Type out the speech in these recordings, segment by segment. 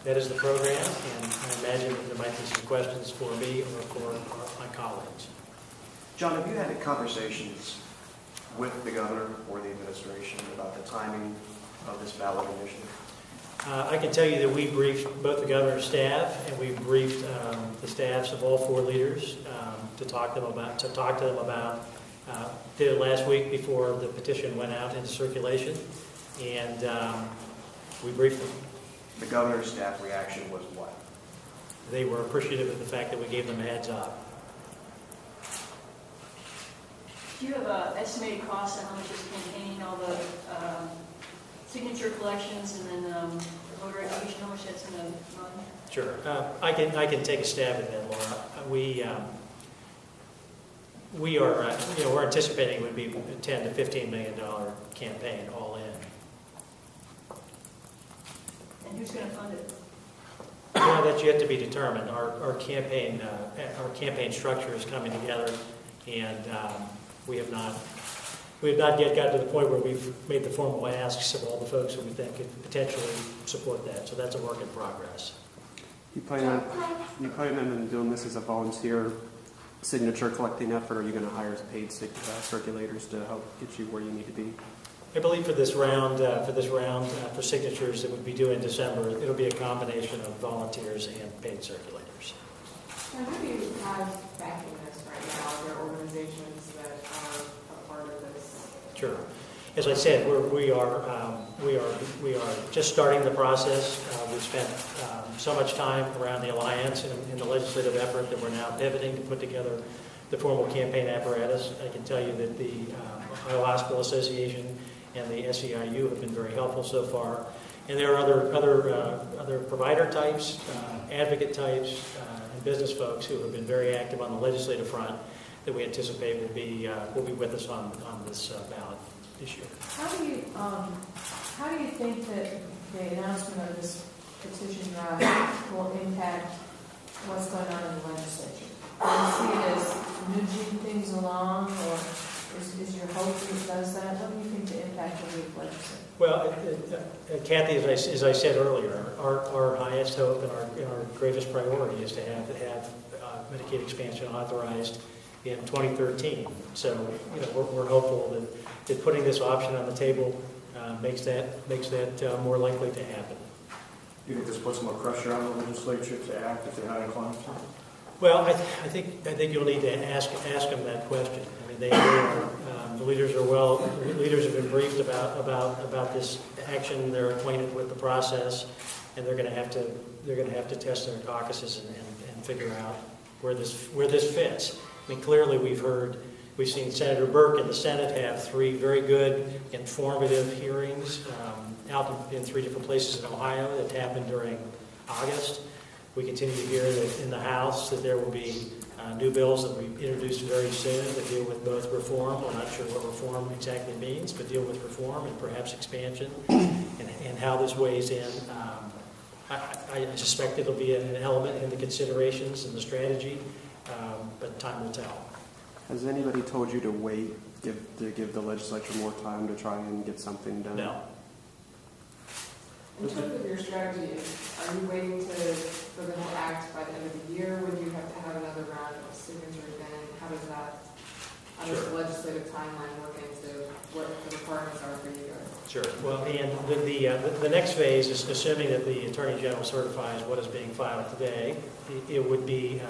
that is the program, and I imagine that there might be some questions for me or for my colleagues. John, have you had conversations with the governor or the administration about the timing of this ballot initiative? I can tell you that we briefed both the governor's staff and we briefed the staffs of all four leaders to talk to them about. Did it last week before the petition went out into circulation, and we briefed them. The governor's staff reaction was what? They were appreciative of the fact that we gave them a heads up. Do you have an estimated cost on how much is campaigning, all the signature collections, and then the voter education, how much that's going to run? Sure. I can take a stab at that, Laura. We are, we're anticipating it would be a $10 to $15 million campaign all in. And who's going to fund it? Well, that's yet to be determined. Our campaign structure is coming together, and we have not yet gotten to the point where we've made the formal asks of all the folks who we think could potentially support that. So that's a work in progress. You plan on doing this as a volunteer signature collecting effort, or are you going to hire paid circulators to help get you where you need to be? I believe for this round, for signatures that would be due in December, it'll be a combination of volunteers and paid circulators. Now, who do you have backing this right now? Are there organizations that are a part of this? Sure. As I said, we are just starting the process. We've spent so much time around the alliance and in the legislative effort that we're now pivoting to put together the formal campaign apparatus. I can tell you that the Ohio Hospital Association and the SEIU have been very helpful so far. And there are other provider types, advocate types, and business folks who have been very active on the legislative front that we anticipate will be with us on this ballot this year. How do you think that the announcement of this petition drive will impact what's going on in the legislature? Do you see it as nudging things along, or is your hope that it does that? What do you think the impact will be of legislature? Well, Kathy, as I said earlier, our highest hope and our greatest priority is to have Medicaid expansion authorized in 2013. So, we're hopeful that putting this option on the table makes that more likely to happen. Do you think this puts more pressure on the legislature to act if they're not inclined to? Well, I think you'll need to ask them that question. I mean, the leaders have been briefed about this action. They're acquainted with the process, and they're going to have to test their caucuses and figure out where this fits. I mean, clearly we've seen Senator Burke in the Senate have 3 very good, informative hearings out in 3 different places in Ohio that happened during August. We continue to hear that in the House that there will be new bills that will be introduced very soon that deal with both reform. We're not sure what reform exactly means, but deal with reform and perhaps expansion and how this weighs in. I suspect it'll be an element in the considerations and the strategy, but time will tell. Has anybody told you to wait, to give the legislature more time to try and get something done? No. In terms of your strategy, are you waiting for them to act by the end of the year? Would you have to have another round of signatures then? How does the legislative timeline work into what the requirements are for you guys? Sure. Well, and the next phase is assuming that the Attorney General certifies what is being filed today. It would be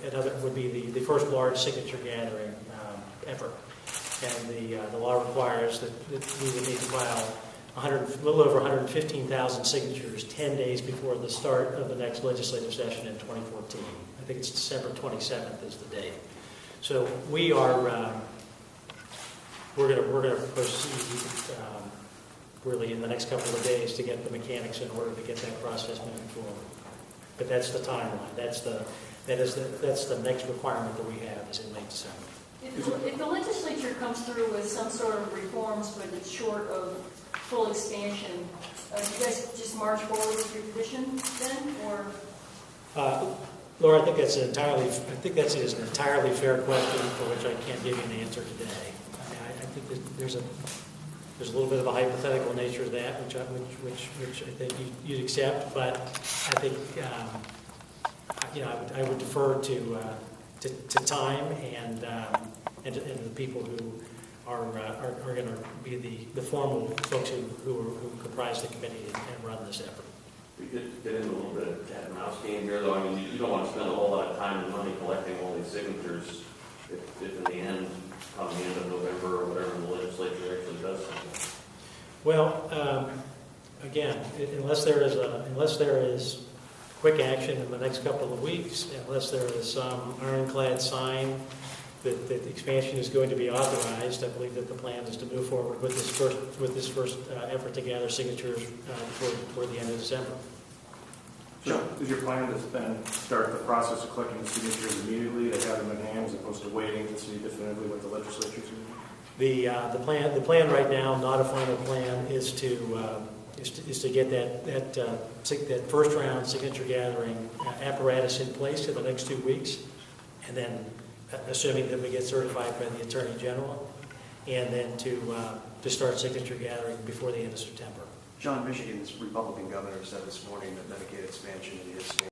the first large signature gathering effort, and the law requires that we would need to file a little over 115,000 signatures 10 days before the start of the next legislative session in 2014. I think it's December 27th is the date. So we're going to proceed really in the next couple of days to get the mechanics in order to get that process moving forward. But that's the timeline. That's the next requirement that we have is in late December. If the legislature comes through with some sort of reforms, but it's short of full expansion, do you guys just march forward with your petition then, or? Laura, I think that's an entirely fair question for which I can't give you an answer today. I think that there's There's a little bit of a hypothetical nature to that, which I think you'd accept, but I think, I would defer to time and to the people who are going to be the formal folks who comprise the committee and run this effort. We could get into a little bit of cat and mouse game here, though. I mean, you don't want to spend a whole lot of time and money collecting all these signatures if in the end, come the end of November or whatever, the legislature actually does something. Well, again, unless there is quick action in the next couple of weeks, unless there is some ironclad sign that the expansion is going to be authorized, I believe that the plan is to move forward with this first effort to gather signatures toward the end of December. So is your plan to then start the process of collecting the signatures immediately, to have them in hand, as opposed to waiting to see definitively what the legislature's going to do? The plan right now, not a final plan, is to get that first round signature gathering apparatus in place in the next 2 weeks, and then assuming that we get certified by the Attorney General, and then to start signature gathering before the end of September. John, Michigan's Republican governor said this morning that Medicaid expansion is